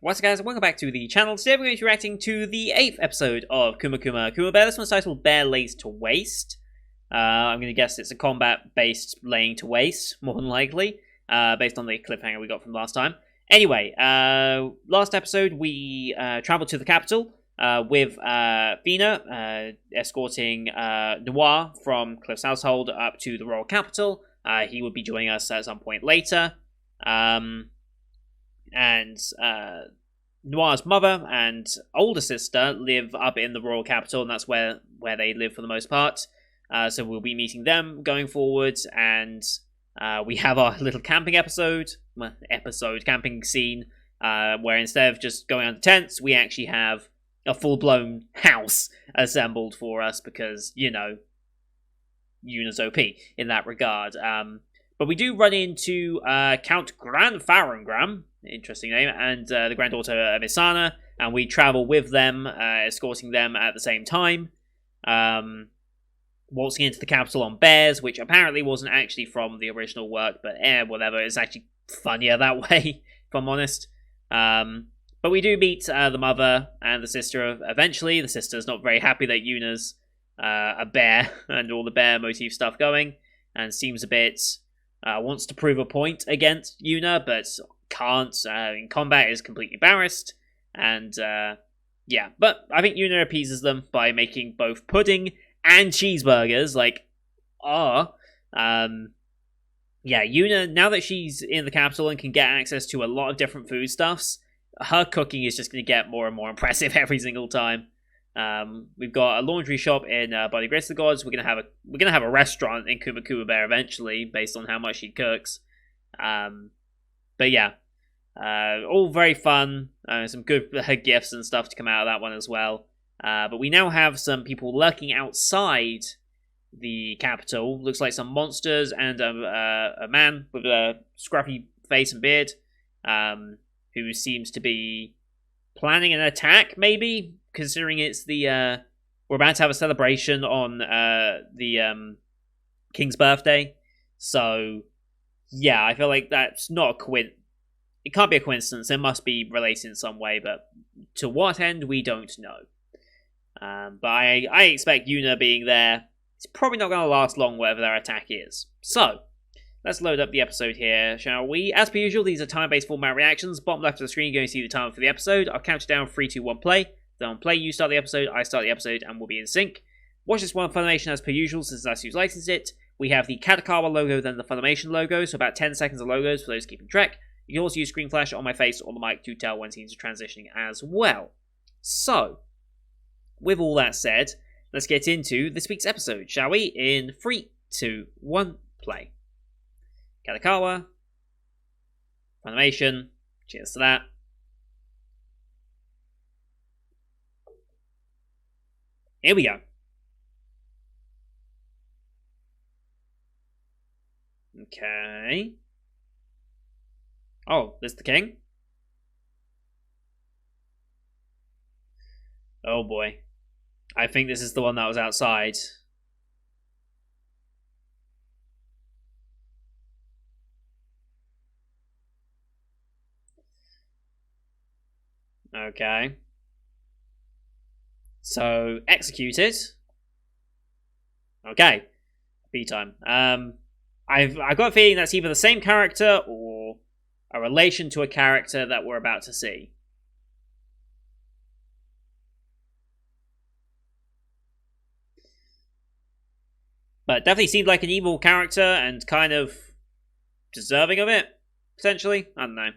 What's up, guys, and welcome back to the channel. Today we're going to be reacting to the 8th episode of Kuma Kuma Kuma Bear. This one's titled Bear Lays to Waste. I'm going to guess it's a combat-based laying to waste, more than likely, based on the cliffhanger we got from last time. Anyway, last episode we traveled to the capital with Fina escorting Noir from Cliff's household up to the royal capital. He would be joining us at some point later. Noir's mother and older sister live up in the royal capital, and that's where they live for the most part. So we'll be meeting them going forwards, and we have our little camping camping scene, where instead of just going under tents, we actually have a full-blown house assembled for us because, you know, Yuna's OP in that regard. But we do run into Count Gran Farangram, interesting name, and the granddaughter Misana, and we travel with them, escorting them at the same time, waltzing into the capital on bears, which apparently wasn't actually from the original work, but whatever, it's actually funnier that way, if I'm honest. But we do meet the mother and the sister eventually. The sister's not very happy that Yuna's a bear and all the bear motif stuff going, and seems a bit wants to prove a point against Yuna, but can't. In combat is completely embarrassed, and yeah. But I think Yuna appeases them by making both pudding and cheeseburgers. Like, yeah, Yuna, now that she's in the capital and can get access to a lot of different foodstuffs, her cooking is just going to get more and more impressive every single time. We've got a laundry shop in Body Grace the Gods. We're gonna have a restaurant in Kuma Kuma Bear eventually, based on how much she cooks. But yeah, all very fun. Some good gifts and stuff to come out of that one as well. But we now have some people lurking outside the capital. Looks like some monsters and a man with a scruffy face and beard, who seems to be planning an attack, maybe, considering it's the we're about to have a celebration on the king's birthday. So yeah, I feel like that's not it can't be a coincidence. It must be related in some way, but to what end, we don't know. But I expect Yuna being there. It's probably not going to last long, whatever their attack is. So let's load up the episode here, shall we? As per usual, these are time-based format reactions. Bottom left of the screen, you're going to see the time for the episode. I'll count it down, 3, 2, 1, play. Then on play, you start the episode, I start the episode, and we'll be in sync. Watch this one on Funimation as per usual, since that's who's licensed it. We have the Katakawa logo, then the Funimation logo, so about 10 seconds of logos for those keeping track. You can also use screen flash on my face or the mic to tell when scenes are transitioning as well. So, with all that said, let's get into this week's episode, shall we? In 3, 2, 1, play. Katakawa, Funimation, cheers to that. Here we go. Okay. Oh, this the king? Oh boy. I think this is the one that was outside. Okay. So, executed. Okay. B time. I've got a feeling that's either the same character or a relation to a character that we're about to see. But definitely seemed like an evil character and kind of deserving of it, potentially. I don't know.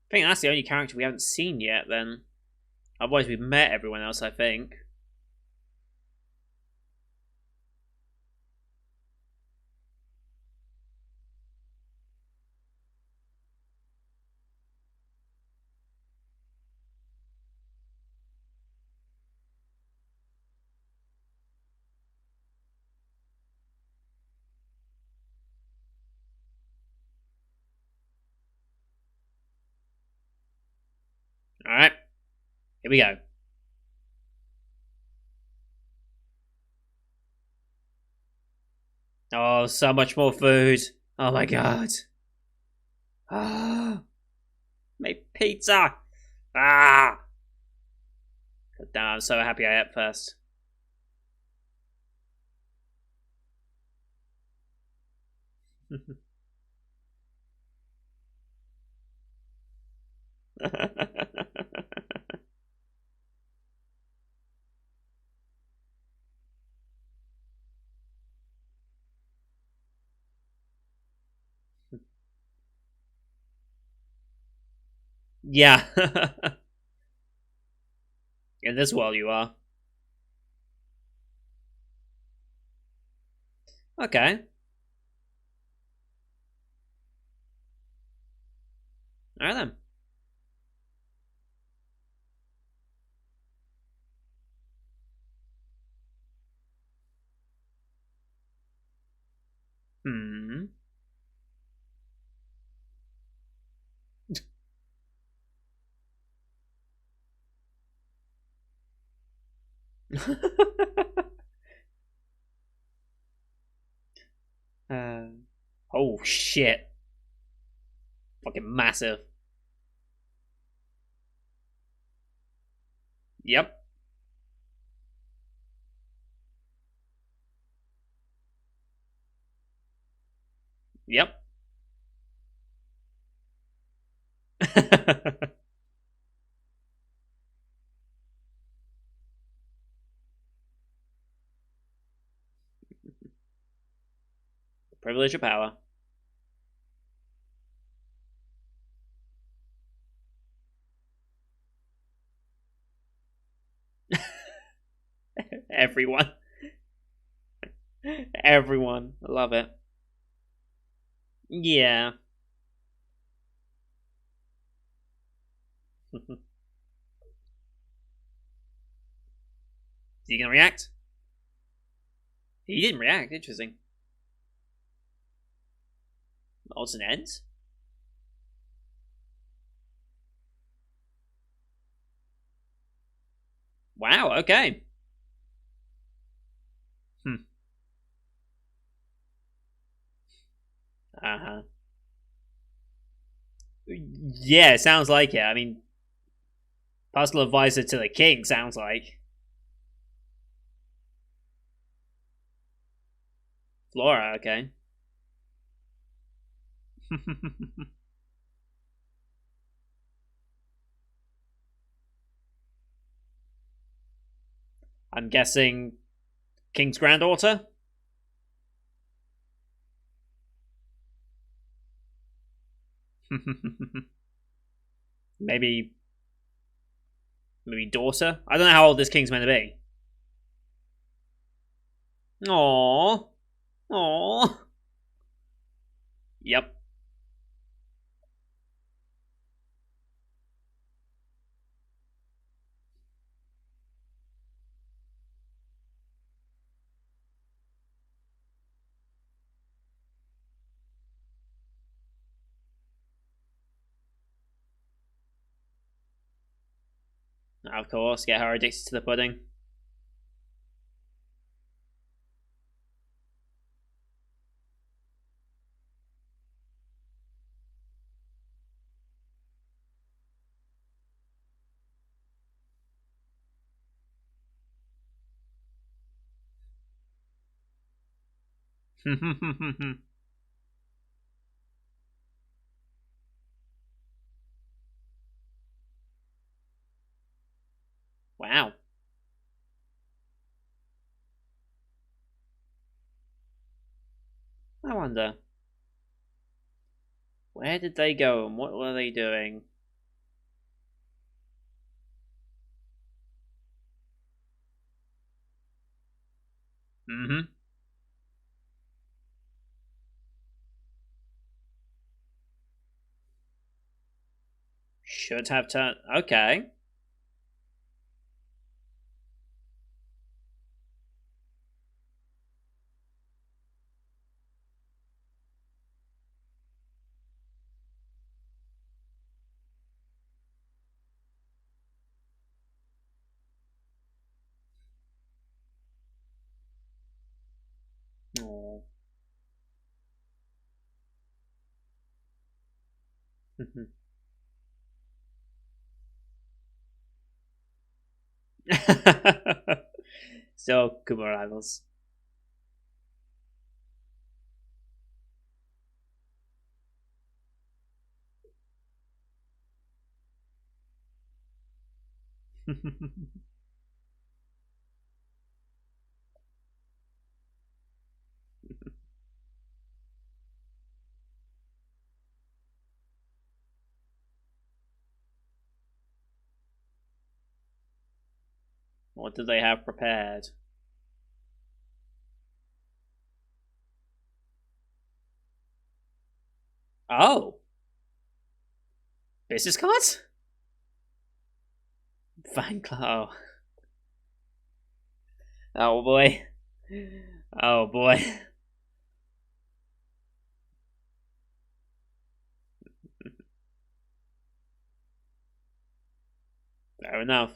I think that's the only character we haven't seen yet, then. Otherwise, we've met everyone else, I think. Here we go. Oh, so much more food. Oh my god. Ah, my pizza. Ah. Damn, I'm so happy I ate first. Yeah. In this world, you are. Okay. Alright then. Hmm. uh, oh shit. Fucking massive. Yep. Yep. Privilege of power. Everyone. Everyone. I love it. Yeah. Is he gonna react? He didn't react. Interesting. Odds and ends? Wow, okay. Hmm. Uh-huh. Yeah, sounds like it. I mean, personal advisor to the king sounds like. Flora, okay. I'm guessing king's granddaughter? maybe maybe daughter? I don't know how old this king's meant to be. Aww. Aww. Yep. Of course, get her addicted to the pudding. Wow. I wonder, where did they go and what were they doing? Mm-hmm. Should have turned. Okay. So, Kuma rivals. What do they have prepared? Oh, business cards? Fan club. Oh boy. Oh boy. Fair enough.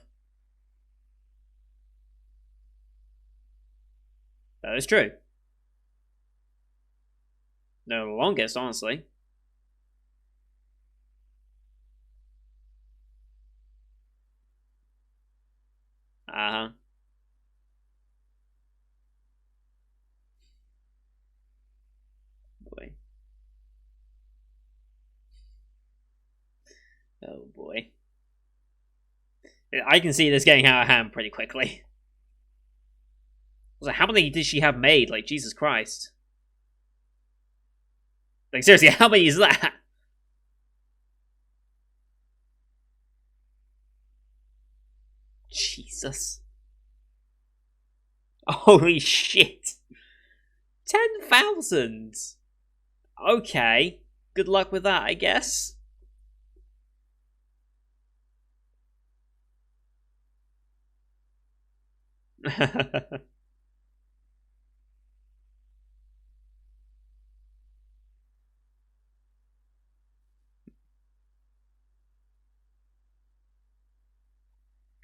That is true. No, the longest, honestly. Uh huh. Boy. Oh boy. I can see this getting out of hand pretty quickly. Like, how many did she have made? Like, Jesus Christ. Like, seriously, how many is that? Jesus. Holy shit. 10,000. Okay. Good luck with that, I guess.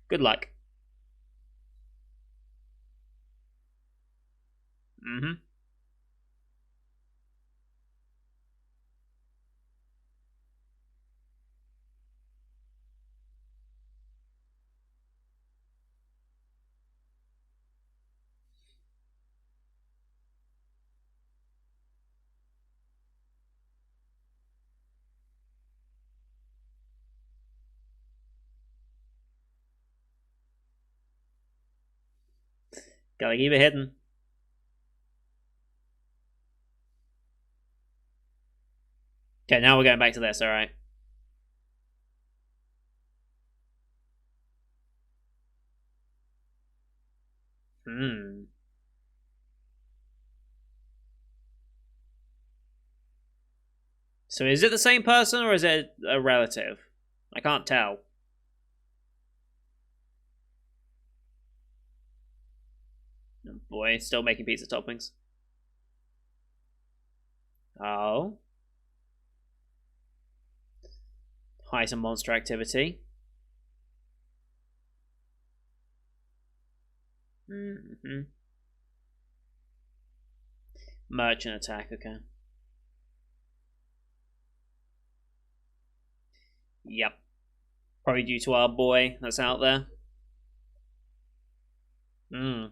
Good luck. Mm-hmm. Gotta keep it hidden. Okay, now we're going back to this, alright. Hmm. So is it the same person or is it a relative? I can't tell. Oh boy, still making pizza toppings. Oh. High some monster activity. Mm-hmm. Merchant attack, okay. Yep. Probably due to our boy that's out there. Hmm.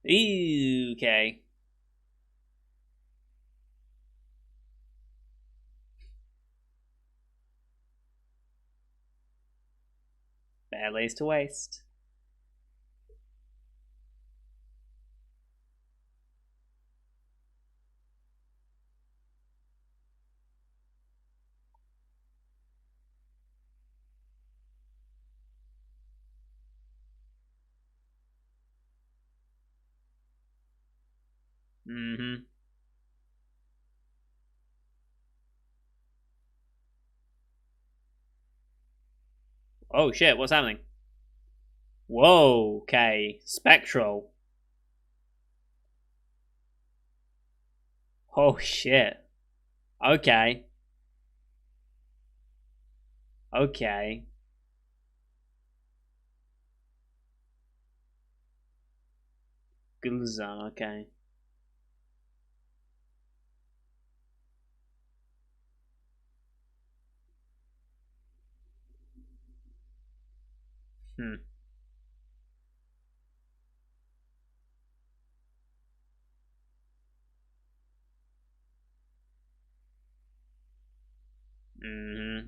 Okay. Bare lays to waste. Mm-hmm. Oh shit, what's happening? Whoa, okay. Spectral. Oh shit. Okay. Okay. Gulzar, okay. Hmm. Mm-hmm.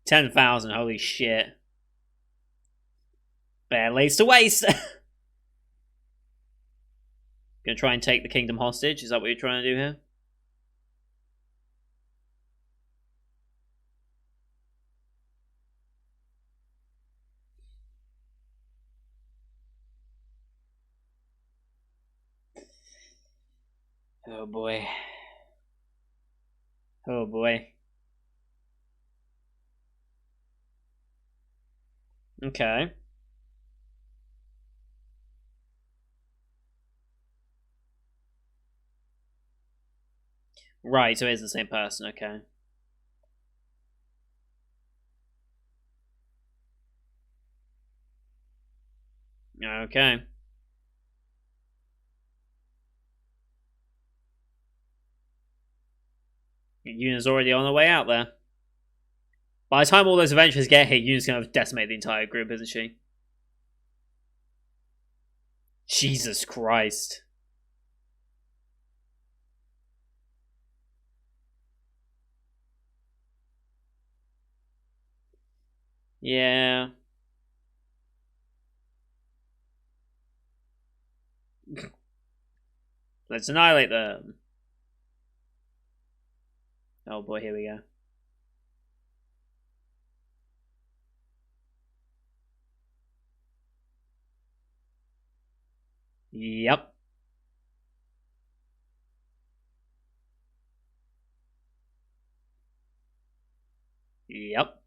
10,000, holy shit. Bare lays to waste! Gonna try and take the kingdom hostage? Is that what you're trying to do here? Oh boy. Oh boy. Okay. Right, so it is the same person, okay. Okay. Yuna's already on the way out there. By the time all those adventurers get here, Yuna's gonna decimate the entire group, isn't she? Jesus Christ. Yeah. Let's annihilate them. Oh boy, here we go. Yep. Yep.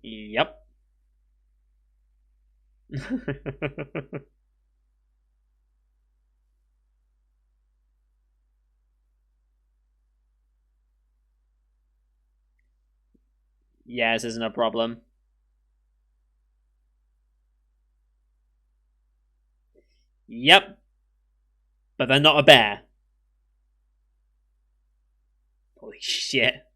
Yep. Yeah, this isn't a problem. Yep. But they're not a bear. Holy shit.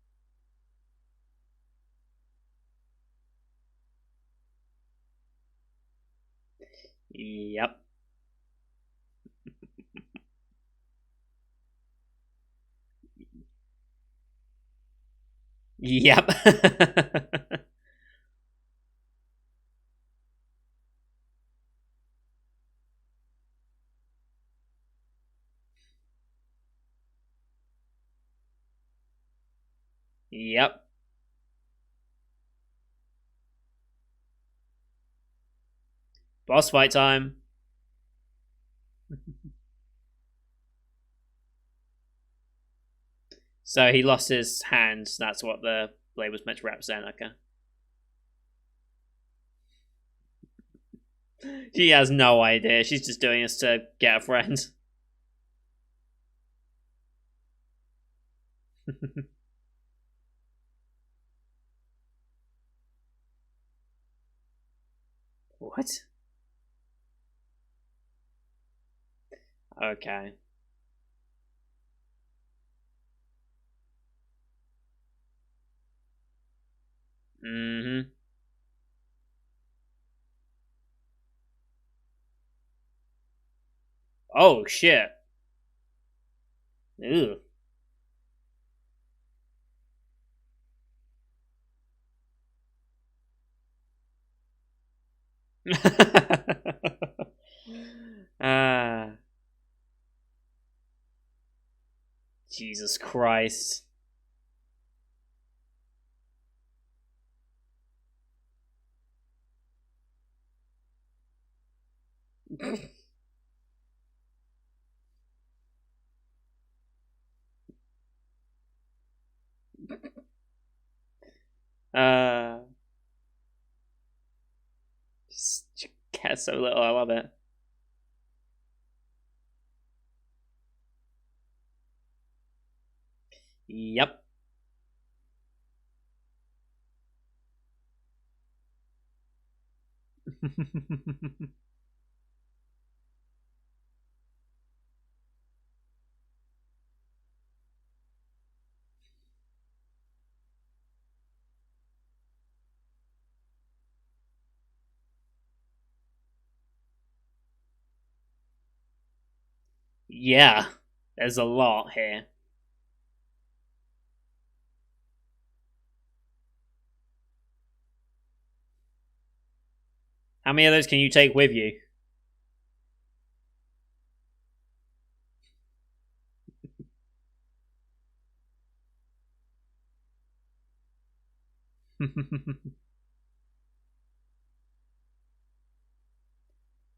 Yep. Yep. Yep. Boss fight time. So he lost his hand. That's what the blade was meant to represent. Okay. She has no idea. She's just doing this to get a friend. What? Okay. Mm-hmm. Oh shit. Ew. Ah, Jesus Christ. uh, just care so little. I love it. Yep. Yeah. There's a lot here. How many of those can you take with you?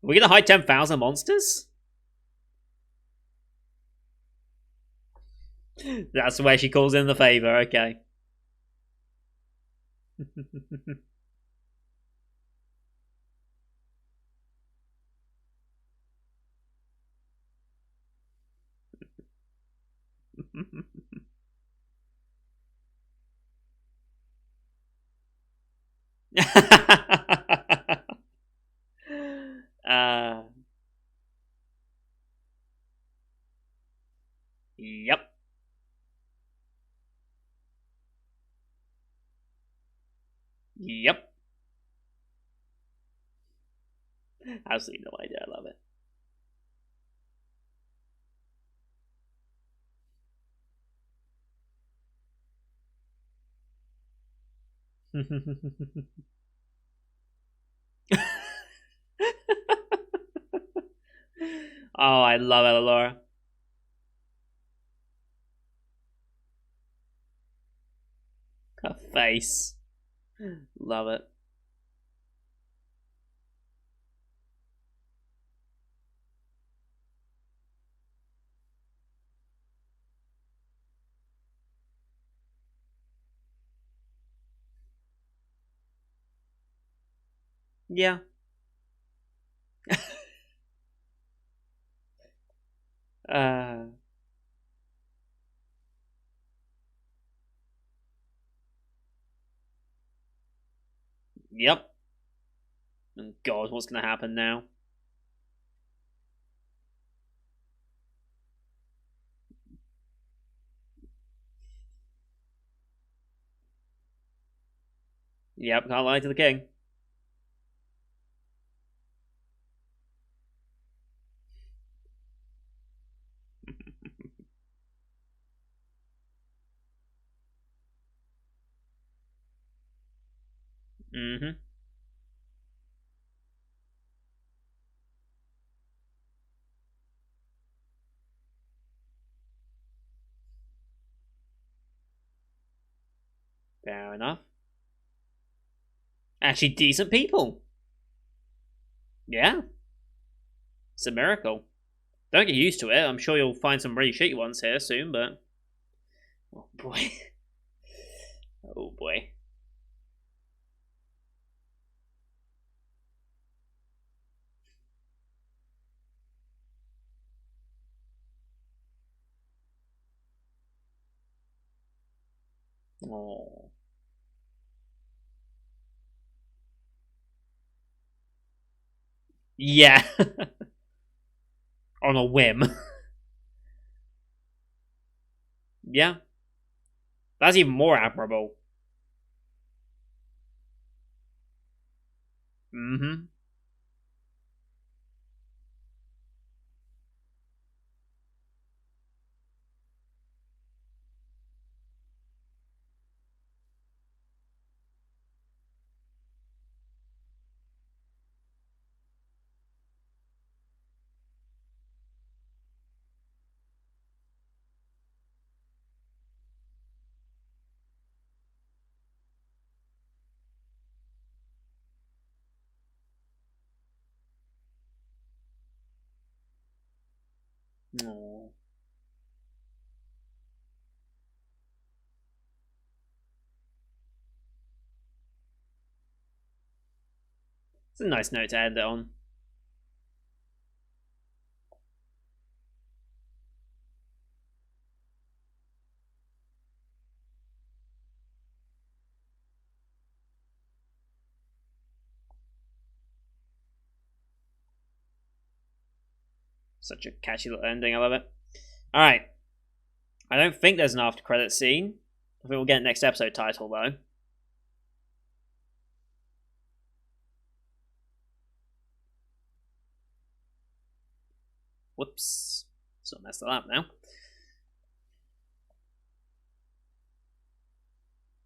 We gonna hide 10,000 monsters? That's where she calls in the favor, okay. uh, yep. Yep. Absolutely no idea. I love it. Oh, I love it, Laura. Her face. Love it. Yeah. Uh, yep. Oh, God, what's gonna happen now? Yep, can't lie to the king. Mm-hmm. Fair enough. Actually, decent people. Yeah. It's a miracle. Don't get used to it. I'm sure you'll find some really shitty ones here soon, but. Oh boy. Oh boy. Oh. Yeah. On a whim. Yeah. That's even more admirable. Mm-hmm. Oh. It's a nice note to end it on. Such a catchy little ending. I love it. All right. I don't think there's an after credit scene. I think we'll get a next episode title though. Whoops. So I messed that up now.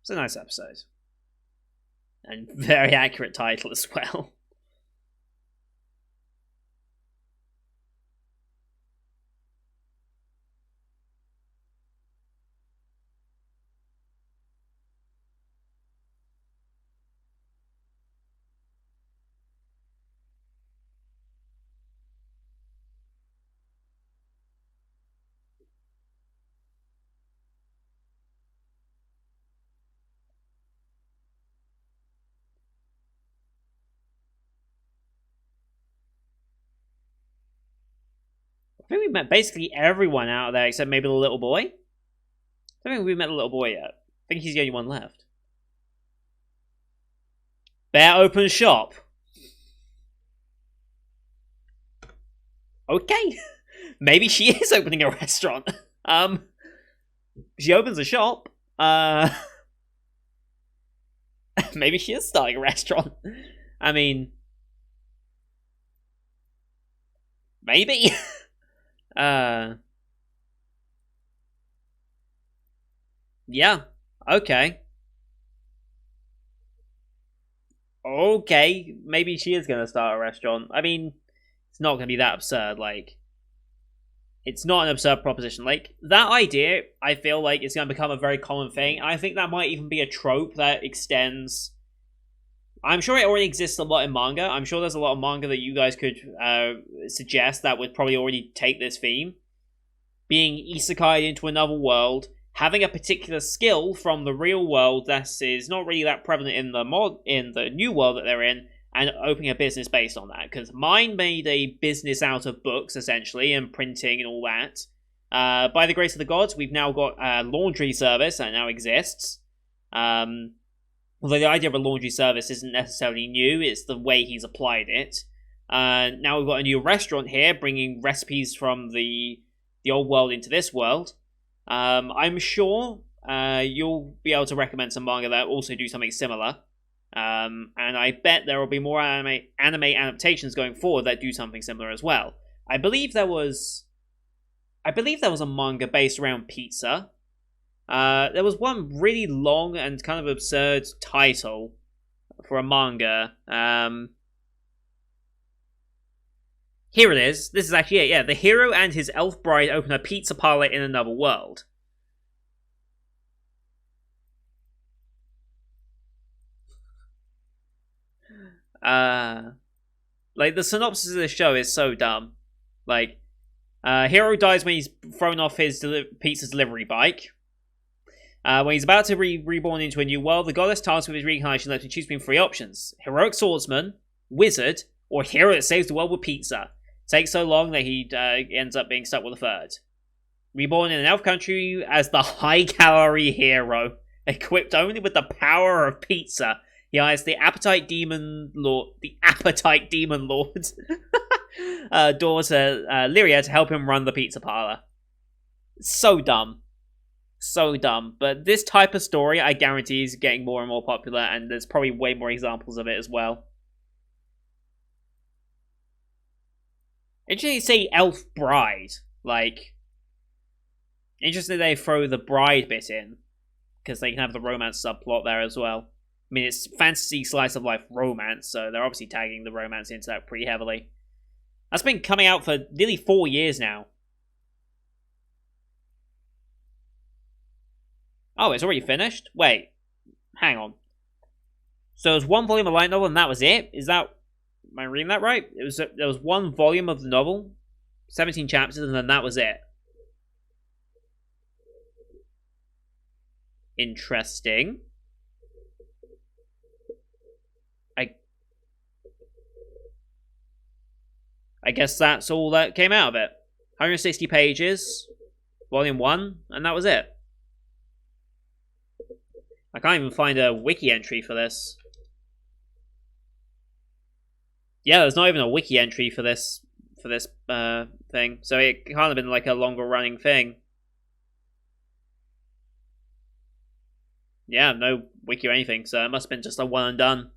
It's a nice episode. And very accurate title as well. I think we met basically everyone out there except maybe the little boy. I don't think we've met the little boy yet. I think he's the only one left. Bear opens shop. Okay. Maybe she is opening a restaurant. She opens a shop. Maybe she is starting a restaurant. I mean, maybe. Yeah. Okay. Okay. Maybe she is gonna start a restaurant. I mean, it's not gonna be that absurd. Like, it's not an absurd proposition. Like, that idea, I feel like it's gonna become a very common thing. I think that might even be a trope that extends. I'm sure it already exists a lot in manga. I'm sure there's a lot of manga that you guys could suggest that would probably already take this theme. Being isekai into another world, having a particular skill from the real world that is not really that prevalent in the new world that they're in, and opening a business based on that. Because mine made a business out of books, essentially, and printing and all that. By the grace of the gods, we've now got a laundry service that now exists. Although the idea of a laundry service isn't necessarily new, it's the way he's applied it. Now we've got a new restaurant here, bringing recipes from the old world into this world. I'm sure you'll be able to recommend some manga that also do something similar. And I bet there will be more anime adaptations going forward that do something similar as well. I believe there was a manga based around pizza. There was one really long and kind of absurd title for a manga. Here it is. This is actually it, yeah. The hero and his elf bride open a pizza parlor in another world. Like, the synopsis of the show is so dumb. Like, hero dies when he's thrown off his pizza delivery bike. When he's about to be reborn into a new world, the goddess tasked with his reincarnation lets him choose between three options: heroic swordsman, wizard, or hero that saves the world with pizza. It takes so long that he ends up being stuck with a third. Reborn in an elf country as the high-calorie hero, equipped only with the power of pizza, he hires the Appetite Demon Lord, daughter Lyria, to help him run the pizza parlor. So dumb. So dumb. But this type of story, I guarantee, is getting more and more popular, and there's probably way more examples of it as well. Interesting to say elf bride. Like, interesting they throw the bride bit in, because they can have the romance subplot there as well. I mean, it's fantasy slice of life romance, so they're obviously tagging the romance into that pretty heavily. That's been coming out for nearly 4 years now. Oh, it's already finished? Wait, hang on. So there's one volume of light novel and that was it? Am I reading that right? There was one volume of the novel, 17 chapters, and then that was it. Interesting. I guess that's all that came out of it. 160 pages, volume 1, and that was it. I can't even find a wiki entry for this. Yeah, there's not even a wiki entry for this for this thing, so it kind of been like a longer running thing. Yeah, no wiki or anything, so it must have been just a one and done.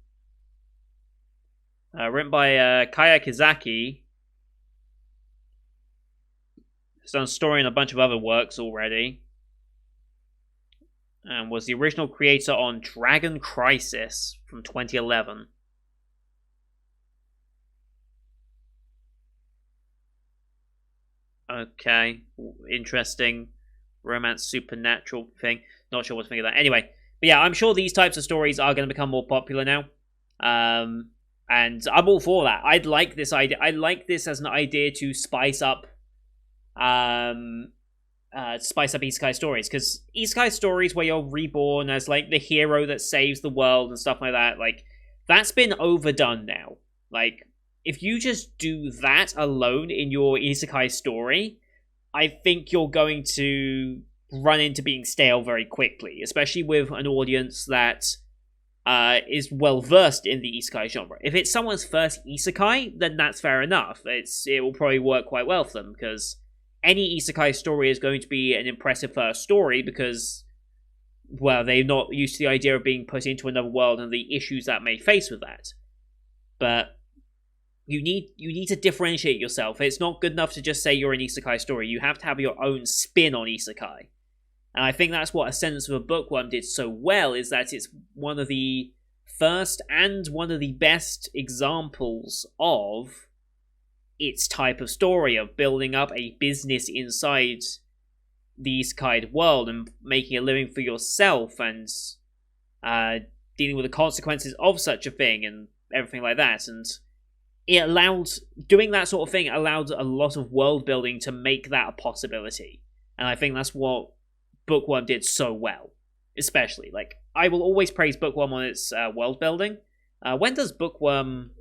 Written by Kaya Kizaki. He's done a story and a bunch of other works already. And was the original creator on Dragon Crisis from 2011. Okay, interesting romance supernatural thing. Not sure what to think of that. Anyway, but yeah, I'm sure these types of stories are going to become more popular now. And I'm all for that. I'd like this idea. I like this as an idea to spice up isekai stories, because isekai stories where you're reborn as like the hero that saves the world and stuff like that, like that's been overdone now. Like, if you just do that alone in your isekai story, I think you're going to run into being stale very quickly, especially with an audience that is well versed in the isekai genre. If it's someone's first isekai, then that's fair enough. It will probably work quite well for them, because any isekai story is going to be an impressive first story, because, well, they're not used to the idea of being put into another world and the issues that may face with that. But you need to differentiate yourself. It's not good enough to just say you're an isekai story. You have to have your own spin on isekai. And I think that's what Ascendance of a Bookworm did so well, is that it's one of the first and one of the best examples of its type of story, of building up a business inside the isekai world and making a living for yourself, and dealing with the consequences of such a thing and everything like that. And it allowed, doing that sort of thing allowed a lot of world building to make that a possibility. And I think that's what Bookworm did so well. Especially, like, I will always praise Bookworm on its world building. When does Bookworm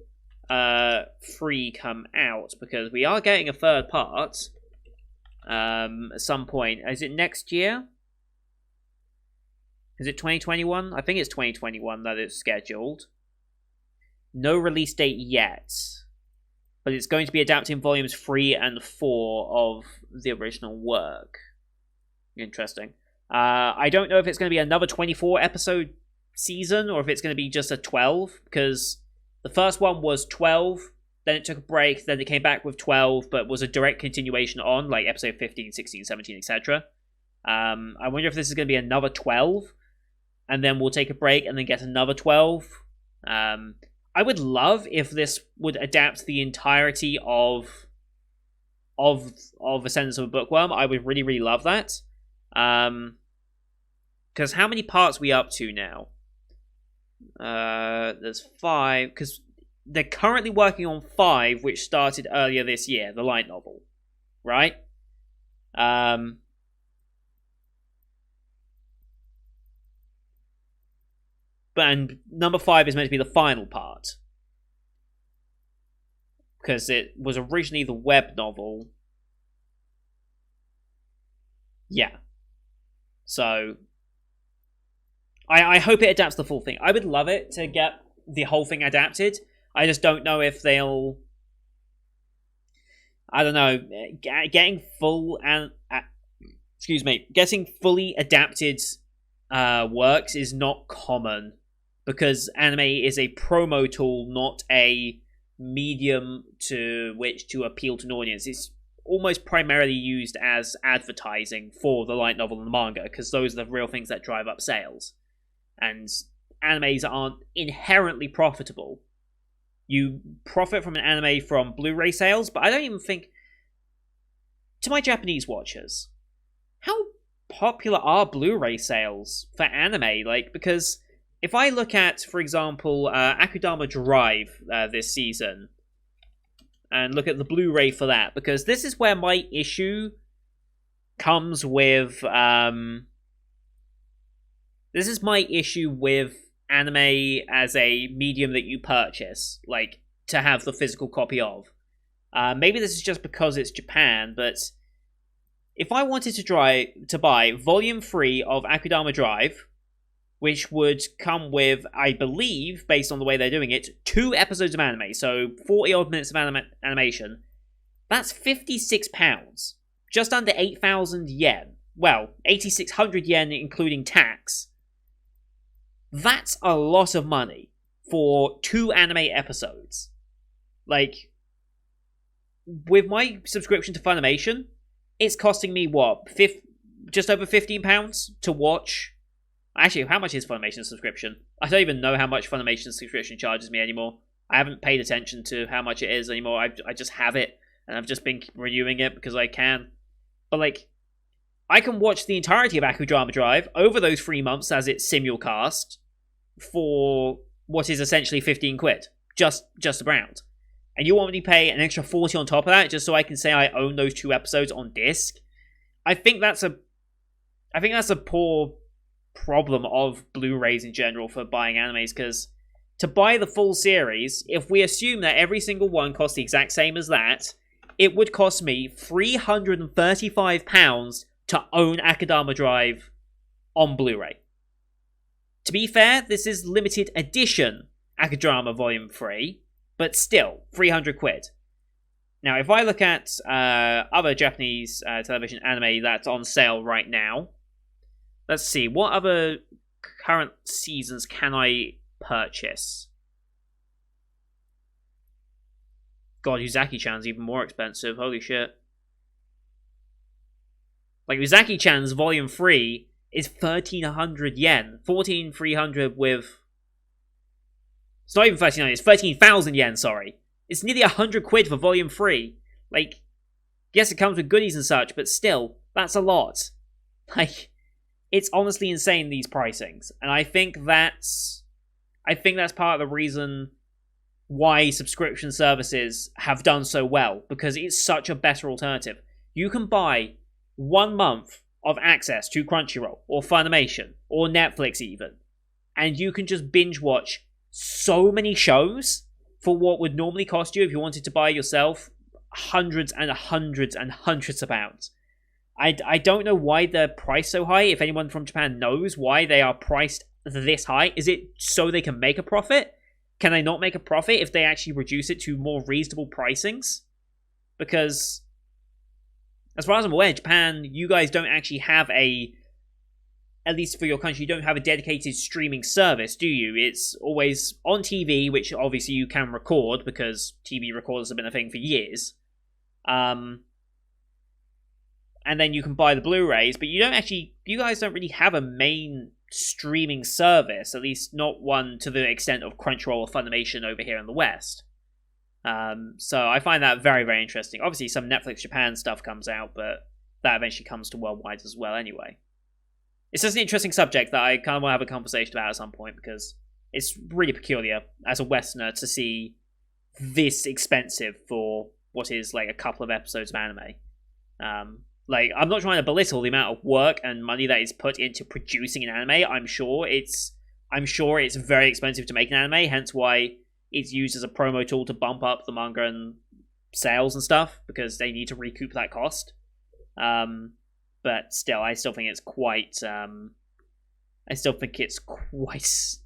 3 come out? Because we are getting a third part at some point. Is it next year? Is it 2021? I think it's 2021 that it's scheduled. No release date yet, but it's going to be adapting volumes 3 and 4 of the original work. Interesting. I don't know if it's going to be another 24 episode season, or if it's going to be just a 12, because the first one was 12, then it took a break, then it came back with 12, but was a direct continuation on, like, episode 15, 16, 17, etc. I wonder if this is going to be another 12, and then we'll take a break and then get another 12. I would love if this would adapt the entirety of Ascendance of a Bookworm. I would really, really love that. Because how many parts are we up to now? There's 5, because they're currently working on 5, which started earlier this year, the light novel, right? And number 5 is meant to be the final part, because it was originally the web novel. Yeah. So I hope it adapts the full thing. I would love it to get the whole thing adapted. I just don't know if they'll... I don't know. Getting full and... Getting fully adapted works is not common, because anime is a promo tool, not a medium to which to appeal to an audience. It's almost primarily used as advertising for the light novel and the manga, because those are the real things that drive up sales. And animes aren't inherently profitable. You profit from an anime from Blu-ray sales, but I don't even think... To my Japanese watchers, how popular are Blu-ray sales for anime? Like, because if I look at, for example, Akudama Drive this season, and look at the Blu-ray for that, because this is where my issue comes with... This is my issue with anime as a medium that you purchase, like, to have the physical copy of. Maybe this is just because it's Japan, but if I wanted to buy Volume 3 of Akudama Drive, which would come with, I believe, based on the way they're doing it, 2 episodes of anime, so 40-odd minutes of animation, That's £56. Just under 8,000 yen. Well, 8,600 yen including tax. That's a lot of money for 2 anime episodes. Like, with my subscription to Funimation, it's costing me, what, just over £15 to watch? Actually, how much is Funimation's subscription? I don't even know how much Funimation's subscription charges me anymore. I haven't paid attention to how much it is anymore. I just have it, and I've just been renewing it because I can. But, like, I can watch the entirety of Akudrama Drive over those 3 months as it's simulcast for what is essentially 15 quid. Just around. And you want me to pay an extra 40 on top of that just so I can say I own those 2 episodes on disc? I think that's a poor problem of Blu-rays in general for buying animes, because to buy the full series, if we assume that every single one costs the exact same as that, it would cost me £335 to own Akudama Drive on Blu-ray. To be fair, this is limited edition Akudrama Volume 3, but still, 300 quid. Now, if I look at other Japanese television anime that's on sale right now, let's see, what other current seasons can I purchase? God, Uzaki-chan's even more expensive, holy shit. Like, Uzaki-chan's Volume 3 is 1,300 yen. 14,300 with... It's not even 1,300, it's 13,000 yen, sorry. It's nearly 100 quid for Volume 3. Like, yes, it comes with goodies and such, but still, that's a lot. Like, it's honestly insane, these pricings. And I think that's part of the reason why subscription services have done so well, because it's such a better alternative. You can buy 1 month of access to Crunchyroll, or Funimation, or Netflix even, and you can just binge watch so many shows for what would normally cost you, if you wanted to buy yourself, hundreds and hundreds and hundreds of pounds. I don't know why they're priced so high. If anyone from Japan knows why they are priced this high, is it so they can make a profit? Can they not make a profit if they actually reduce it to more reasonable pricings? Because, as far as I'm aware, Japan, you guys don't actually have at least for your country, you don't have a dedicated streaming service, do you? It's always on TV, which obviously you can record, because TV recorders have been a thing for years. And then you can buy the Blu-rays, but you guys don't really have a main streaming service, at least not one to the extent of Crunchyroll or Funimation over here in the West. So I find that very, very interesting. Obviously, some Netflix Japan stuff comes out, but that eventually comes to worldwide as well anyway. It's just an interesting subject that I kind of want to have a conversation about at some point, because it's really peculiar as a Westerner to see this expensive for what is like a couple of episodes of anime. Like, I'm not trying to belittle the amount of work and money that is put into producing an anime. I'm sure it's very expensive to make an anime, hence why it's used as a promo tool to bump up the manga and sales and stuff, because they need to recoup that cost. But still, I still think it's quite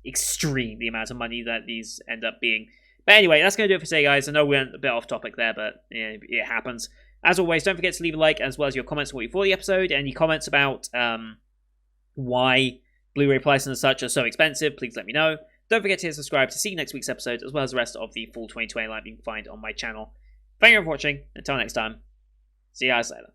extreme, the amount of money that these end up being. But anyway, that's going to do it for today, guys. I know we went a bit off topic there, but it happens. As always, don't forget to leave a like, as well as your comments on what you thought of the episode, and your comments about why Blu-ray prices and such are so expensive. Please let me know. Don't forget to hit subscribe to see next week's episode, as well as the rest of the full 2020 lineup you can find on my channel. Thank you for watching. Until next time, see you guys later.